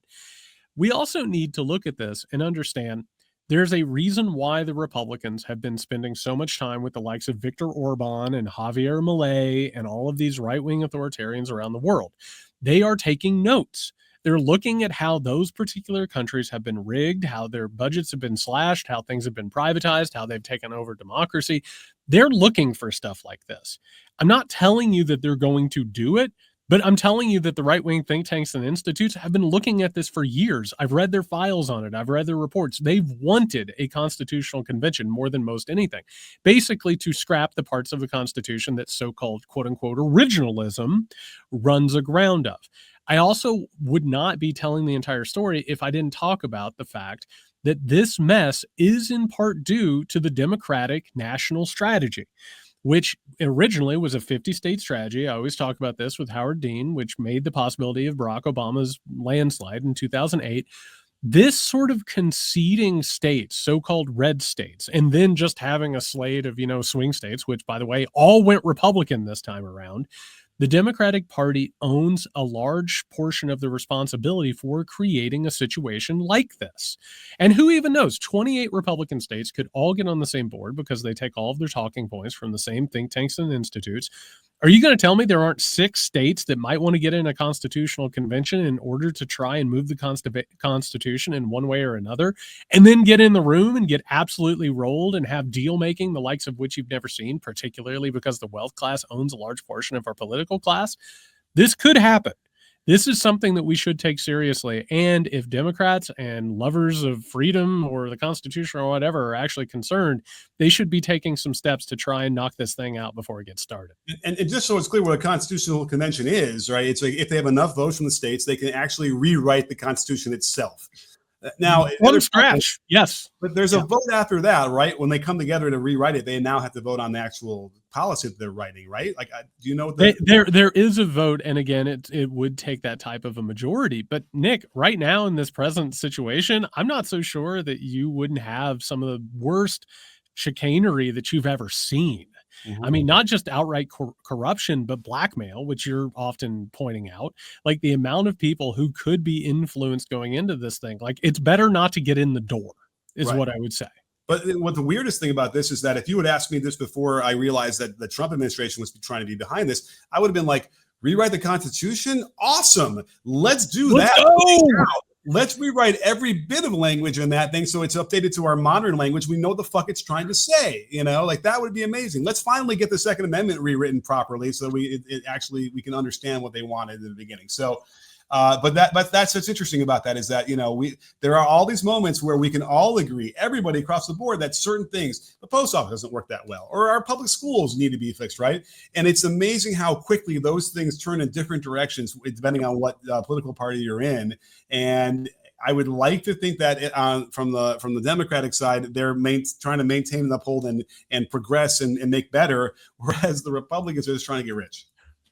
We also need to look at this and understand there's a reason why the Republicans have been spending so much time with the likes of Viktor Orban and Javier Milei and all of these right-wing authoritarians around the world. They are taking notes. They're looking at how those particular countries have been rigged, how their budgets have been slashed, how things have been privatized, how they've taken over democracy. They're looking for stuff like this. I'm not telling you that they're going to do it, but I'm telling you that the right-wing think tanks and institutes have been looking at this for years. I've read their files on it. I've read their reports. They've wanted a constitutional convention more than most anything, basically to scrap the parts of the Constitution that so-called quote-unquote originalism runs aground of. I also would not be telling the entire story if I didn't talk about the fact that this mess is in part due to the Democratic national strategy, which originally was a 50-state strategy. I always talk about this with Howard Dean, which made the possibility of Barack Obama's landslide in 2008. This sort of conceding states, so-called red states, and then just having a slate of, swing states, which, by the way, all went Republican this time around. The Democratic Party owns a large portion of the responsibility for creating a situation like this. And who even knows? 28 Republican states could all get on the same board because they take all of their talking points from the same think tanks and institutes. Are you going to tell me there aren't 6 states that might want to get in a constitutional convention in order to try and move the Constitution in one way or another, and then get in the room and get absolutely rolled and have deal making the likes of which you've never seen, particularly because the wealth class owns a large portion of our political class? This could happen. This is something that we should take seriously. And if Democrats and lovers of freedom or the Constitution or whatever are actually concerned, they should be taking some steps to try and knock this thing out before it gets started.
And just so it's clear what a constitutional convention is, right? It's like if they have enough votes from the states, they can actually rewrite the Constitution itself. Now,
from scratch, yes.
But there's a vote after that, right? When they come together to rewrite it, they now have to vote on the actual policy that they're writing, right? Like, do you know what
there is a vote, and again, it would take that type of a majority. But Nick, right now in this present situation, I'm not so sure that you wouldn't have some of the worst chicanery that you've ever seen. Mm-hmm. I mean, not just outright corruption, but blackmail, which you're often pointing out. Like the amount of people who could be influenced going into this thing. Like, it's better not to get in the door, is right. What I would say.
But what the weirdest thing about this is that if you had asked me this before I realized that the Trump administration was trying to be behind this, I would have been like, rewrite the Constitution? Awesome. Let's do that.
Go.
Let's rewrite every bit of language in that thing so it's updated to our modern language. We know what the fuck it's trying to say, you know, like that would be amazing. Let's finally get the Second Amendment rewritten properly so we can understand what they wanted in the beginning. So, but that's what's interesting about that is that, you know, there are all these moments where we can all agree, everybody across the board, that certain things, the post office doesn't work that well, or our public schools need to be fixed, right? And it's amazing how quickly those things turn in different directions depending on what political party you're in. And I would like to think that from the Democratic side, they're trying to maintain and uphold and progress and make better, whereas the Republicans are just trying to get rich.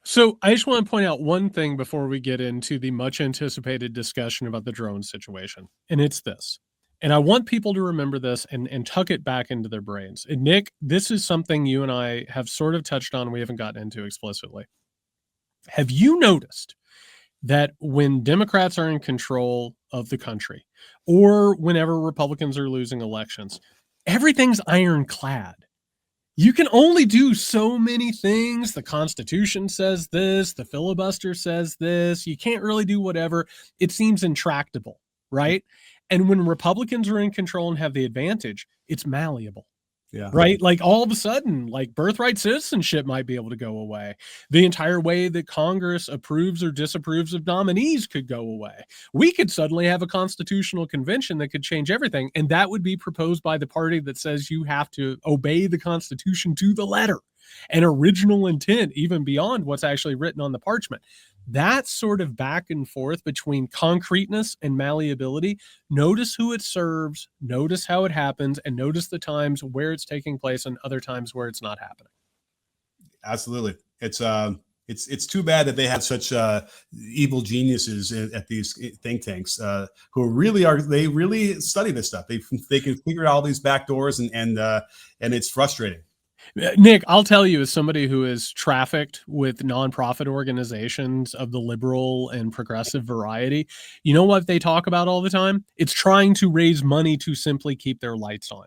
So I just want to point out one thing before we get into the much anticipated discussion about the drone situation. And it's this. And I want people to remember this and tuck it back into their brains. And Nick, this is something you and I have sort of touched on. We haven't gotten into explicitly. Have you noticed that when Democrats are in control of the country or whenever Republicans are losing elections, everything's ironclad? You can only do so many things. The Constitution says this, the filibuster says this. You can't really do whatever. It seems intractable, right? And when Republicans are in control and have the advantage, it's malleable. Yeah. Right. Like all of a sudden, like birthright citizenship might be able to go away. The entire way that Congress approves or disapproves of nominees could go away. We could suddenly have a constitutional convention that could change everything. And that would be proposed by the party that says you have to obey the Constitution to the letter and original intent, even beyond what's actually written on the parchment. That sort of back and forth between concreteness and malleability. Notice who it serves, notice how it happens, and notice the times where it's taking place and other times where it's not happening.
Absolutely. It's too bad that they have such evil geniuses at these think tanks who really study this stuff. They can figure out all these back doors and it's frustrating.
Nick, I'll tell you, as somebody who is trafficked with nonprofit organizations of the liberal and progressive variety, you know what they talk about all the time? It's trying to raise money to simply keep their lights on.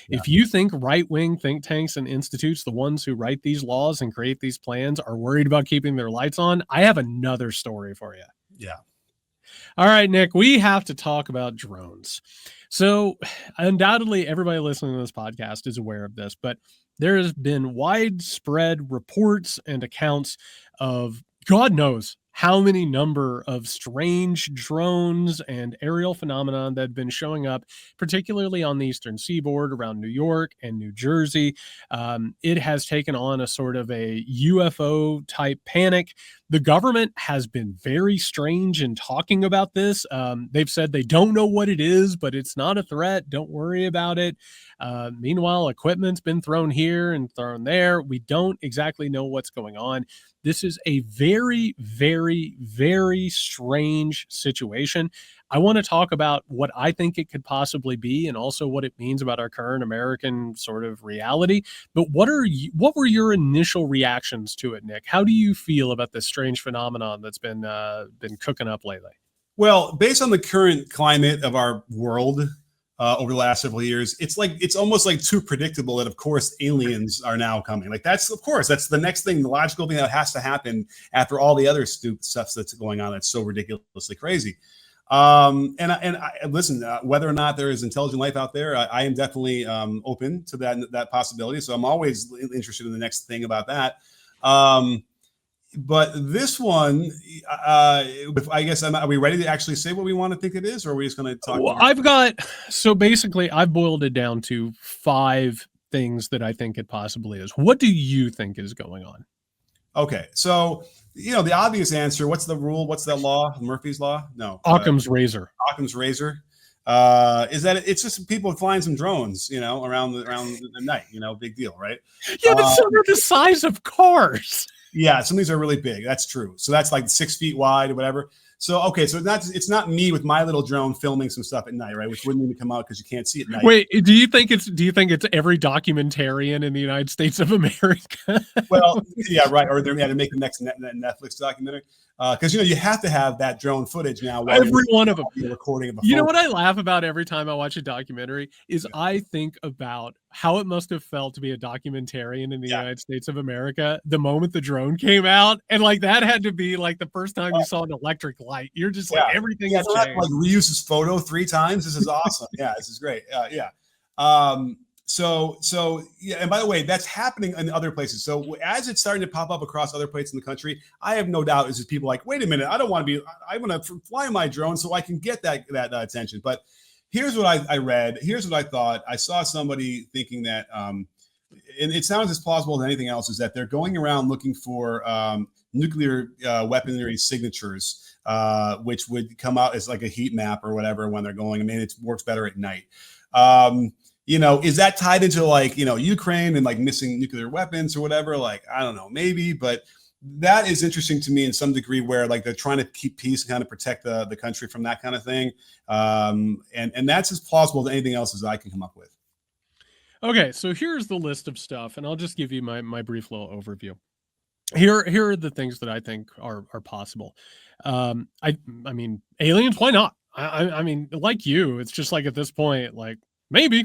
Yeah. If you think right-wing think tanks and institutes, the ones who write these laws and create these plans, are worried about keeping their lights on, I have another story for you.
Yeah.
All right, Nick, we have to talk about drones. So undoubtedly, everybody listening to this podcast is aware of this, but there has been widespread reports and accounts of God knows how many number of strange drones and aerial phenomenon that have been showing up, particularly on the eastern seaboard around New York and New Jersey. It has taken on a sort of a UFO type panic. The government has been very strange in talking about this. They've said they don't know what it is, but it's not a threat. Don't worry about it. Meanwhile, equipment's been thrown here and thrown there. We don't exactly know what's going on. This is a very, very, very strange situation. I want to talk about what I think it could possibly be and also what it means about our current American sort of reality. But what were your initial reactions to it, Nick? How do you feel about this strange phenomenon that's been cooking up lately?
Well, based on the current climate of our world, over the last several years. It's almost like too predictable that, of course, aliens are now coming. Like that's the next thing, the logical thing that has to happen after all the other stupid stuff that's going on. That's so ridiculously crazy. Listen, whether or not there is intelligent life out there, I am definitely open to that possibility. So I'm always interested in the next thing about that. But this one, I guess, are we ready to actually say what we want to think it is, or are we just going to talk?
Well, so basically, I've boiled it down to 5 things that I think it possibly is. What do you think is going on?
Okay, so the obvious answer. What's the rule? What's that law? Murphy's law? No.
Occam's razor.
Occam's razor. Is that it's just people flying some drones, around the night. Big deal, right?
Yeah, but some are the size of cars.
Yeah, some of these are really big. That's true. So that's like 6 feet wide or whatever. So, okay, so it's not me with my little drone filming some stuff at night, right? Which wouldn't even come out because you can't see at night.
Wait, do you think it's every documentarian in the United States of America?
Well, yeah, right. Or they're to make the next Netflix documentary because you have to have that drone footage now.
Every one of them.
Recording of
You know what I laugh about every time I watch a documentary is I think about how it must have felt to be a documentarian in the United States of America the moment the drone came out, and like that had to be like the first time you saw an electric light. You're just like everything is changed.
Like reuse his photo 3 times. This is awesome. Yeah, this is great. So yeah, and by the way, that's happening in other places. So as it's starting to pop up across other places in the country, I have no doubt is just people like, wait a minute, I want to fly my drone so I can get that attention. But here's what I read. Here's what I thought. I saw somebody thinking that, and it sounds as plausible as anything else, is that they're going around looking for nuclear weaponry signatures, which would come out as like a heat map or whatever when they're going. I mean, it works better at night. Is that tied into like, Ukraine and like missing nuclear weapons or whatever? Like, I don't know, maybe, but that is interesting to me in some degree where like they're trying to keep peace and kind of protect the country from that kind of thing. And that's as plausible as anything else as I can come up with.
Okay, so here's the list of stuff, and I'll just give you my brief little overview. Here are the things that I think are possible. I mean, aliens, why not? I mean, like you, it's just like at this point, like maybe.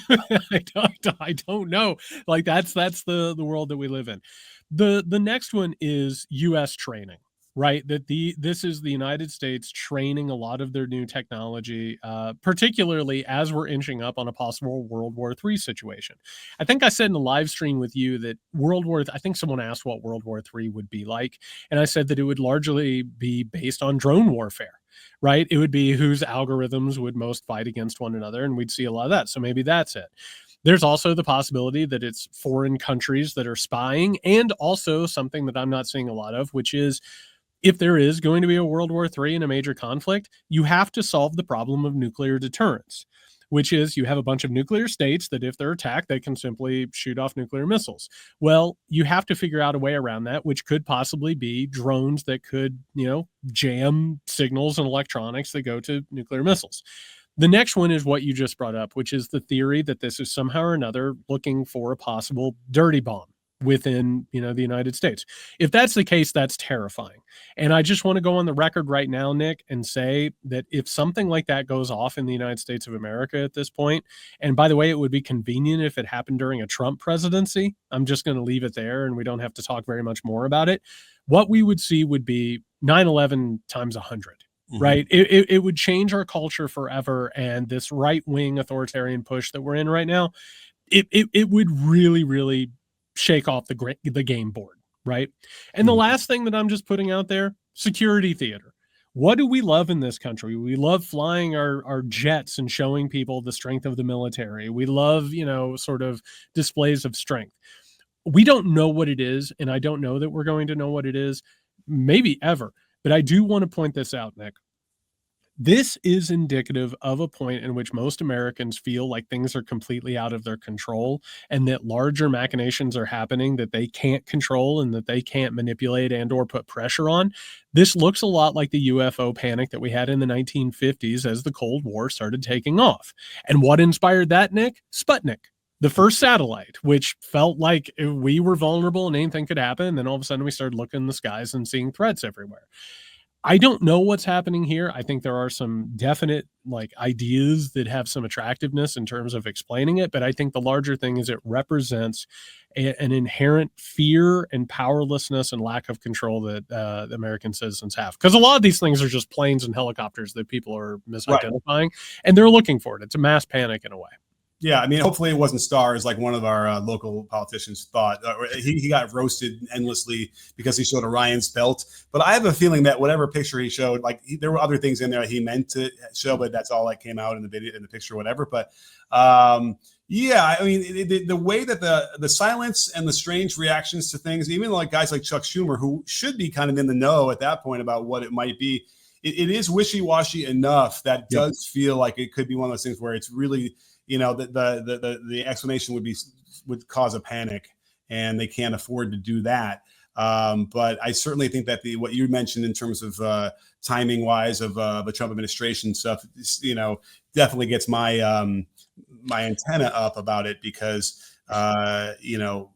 I don't know. Like that's the world that we live in. The next one is U.S. training, right? This is the United States training a lot of their new technology, particularly as we're inching up on a possible World War III situation. I think I said in a live stream with you that I think someone asked what World War III would be like, and I said that it would largely be based on drone warfare. Right? It would be whose algorithms would most fight against one another, and we'd see a lot of that. So maybe that's it. There's also the possibility that it's foreign countries that are spying, and also something that I'm not seeing a lot of, which is if there is going to be a World War III and a major conflict, you have to solve the problem of nuclear deterrence, which is you have a bunch of nuclear states that if they're attacked, they can simply shoot off nuclear missiles. Well, you have to figure out a way around that, which could possibly be drones that could, jam signals and electronics that go to nuclear missiles. The next one is what you just brought up, which is the theory that this is somehow or another looking for a possible dirty bomb within, the United States. If that's the case, that's terrifying. And I just want to go on the record right now, Nick, and say that if something like that goes off in the United States of America at this point, and by the way, it would be convenient if it happened during a Trump presidency. I'm just going to leave it there and we don't have to talk very much more about it. What we would see would be 9/11 times 100. Right. It would change our culture forever. And this right-wing authoritarian push that we're in right now, it would really, really shake off the game board. Right. And the last thing that I'm just putting out there, security theater. What do we love in this country? We love flying our jets and showing people the strength of the military. We love, sort of displays of strength. We don't know what it is. And I don't know that we're going to know what it is, maybe ever. But I do want to point this out, Nick. This is indicative of a point in which most Americans feel like things are completely out of their control and that larger machinations are happening that they can't control and that they can't manipulate and or put pressure on. This looks a lot like the UFO panic that we had in the 1950s as the Cold War started taking off. And what inspired that, Nick? Sputnik. The first satellite, which felt like we were vulnerable and anything could happen. And then all of a sudden we started looking in the skies and seeing threats everywhere. I don't know what's happening here. I think there are some definite like ideas that have some attractiveness in terms of explaining it, but I think the larger thing is it represents an inherent fear and powerlessness and lack of control that the American citizens have. Because a lot of these things are just planes and helicopters that people are misidentifying, and they're looking for it. It's a mass panic in a way.
Yeah, I mean, hopefully it wasn't stars like one of our local politicians thought. He got roasted endlessly because he showed Orion's belt. But I have a feeling that whatever picture he showed, like there were other things in there he meant to show, but that's all that came out in the video, in the picture, or whatever. But yeah, I mean, the way that the silence and the strange reactions to things, even like guys like Chuck Schumer, who should be kind of in the know at that point about what it might be, it is wishy-washy enough that does feel like it could be one of those things where it's really, you know, the explanation would cause a panic, and they can't afford to do that. But I certainly think that what you mentioned in terms of timing wise of the Trump administration stuff, you know, definitely gets my my antenna up about it, because you know,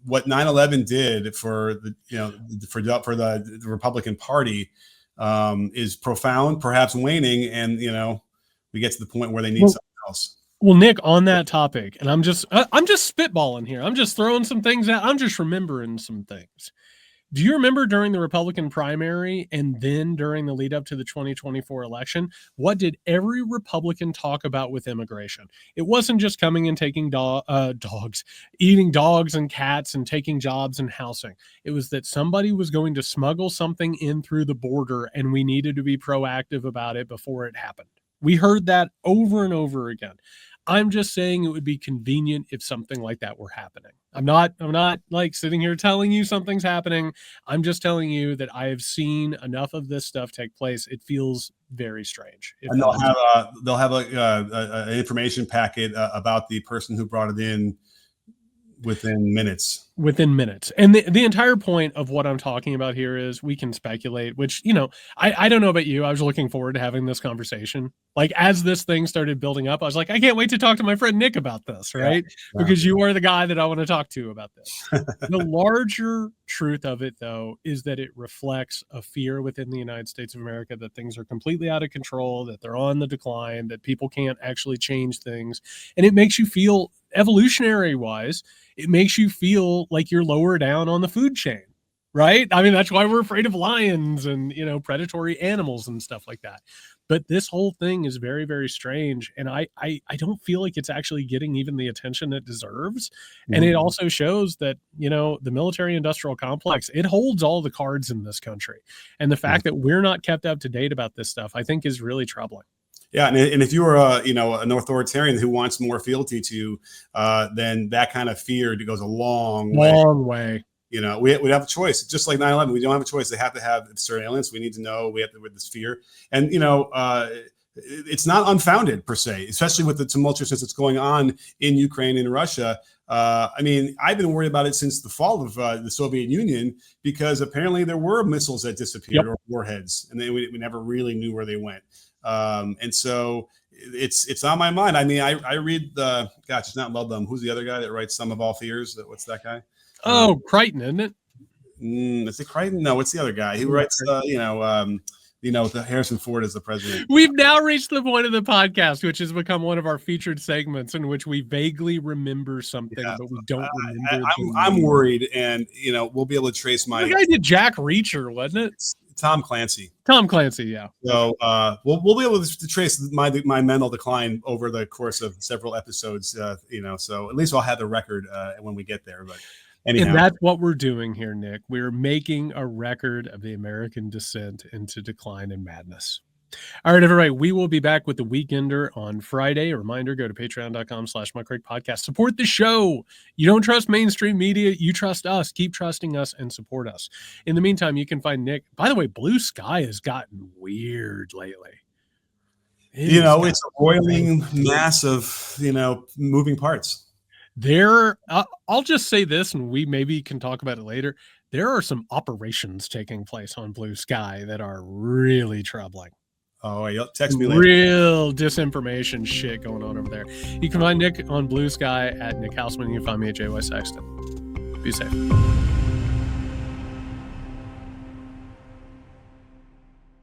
what 9/11 did for the, you know, for the Republican Party is profound, perhaps waning, and you know, we get to the point where they need something else.
Well, Nick, on that topic, and I'm just spitballing here. I'm just throwing some things out. I'm just remembering some things. Do you remember during the Republican primary and then during the lead up to the 2024 election, what did every Republican talk about with immigration? It wasn't just coming and taking dogs, eating dogs and cats and taking jobs and housing. It was that somebody was going to smuggle something in through the border, and we needed to be proactive about it before it happened. We heard that over and over again. I'm just saying it would be convenient if something like that were happening. I'm not like sitting here telling you something's happening. I'm just telling you that I have seen enough of this stuff take place. It feels very strange.
And they'll have an information packet about the person who brought it in within minutes.
And the entire point of what I'm talking about here is we can speculate, which, you know, I don't know about you. I was looking forward to having this conversation. Like, as this thing started building up, I was like, I can't wait to talk to my friend Nick about this, right? Yeah. Because you are the guy that I want to talk to about this. The larger truth of it, though, is that it reflects a fear within the United States of America that things are completely out of control, that they're on the decline, that people can't actually change things. And it makes you feel, evolutionary wise, it makes you feel like you're lower down on the food chain, right? I mean, that's why we're afraid of lions and, you know, predatory animals and stuff like that. But this whole thing is very, very strange. And I don't feel like it's actually getting even the attention it deserves. Mm-hmm. And it also shows that, you know, the military industrial complex, it holds all the cards in this country. And the fact that we're not kept up to date about this stuff, I think, is really troubling.
Yeah, and if you were you know, an authoritarian who wants more fealty to, then that kind of fear goes a long
way.
You know, we have a choice. Just like 9/11, we don't have a choice. They have to have surveillance. We need to know. We have to, with this fear, and you know, it's not unfounded per se, especially with the tumultuousness that's going on in Ukraine and Russia. I mean, I've been worried about it since the fall of the Soviet Union, because apparently there were missiles that disappeared, or warheads, and we never really knew where they went. And so it's on my mind. I mean, I read it's not Ludlum. Who's the other guy that writes Sum of All Fears? What's that guy?
Crichton, isn't it?
Is it Crichton? No, what's the other guy? He writes, the Harrison Ford as the president.
We've now reached the point of the podcast, which has become one of our featured segments in which we vaguely remember something, but we don't remember.
I'm worried, and you know, we'll be able to trace my.
The guy did Jack Reacher, wasn't it?
Tom Clancy.
Yeah.
So we'll be able to trace my mental decline over the course of several episodes. You know, so at least I'll have the record when we get there. But anyhow.
And that's what we're doing here, Nick. We're making a record of the American descent into decline and madness. All right, everybody, we will be back with the Weekender on Friday. A reminder, go to patreon.com/MikeCraig Support the show. You don't trust mainstream media. You trust us. Keep trusting us and support us. In the meantime, you can find Nick. By the way, Blue Sky has gotten weird lately.
You know, it's a boiling mass of, you know, moving parts.
I'll just say this, and we maybe can talk about it later. There are some operations taking place on Blue Sky that are really troubling.
Oh, you'll text me later.
Real disinformation shit going on over there. You can find Nick on Blue Sky at Nick Hauselman. You can find me at JY Sexton. Be safe.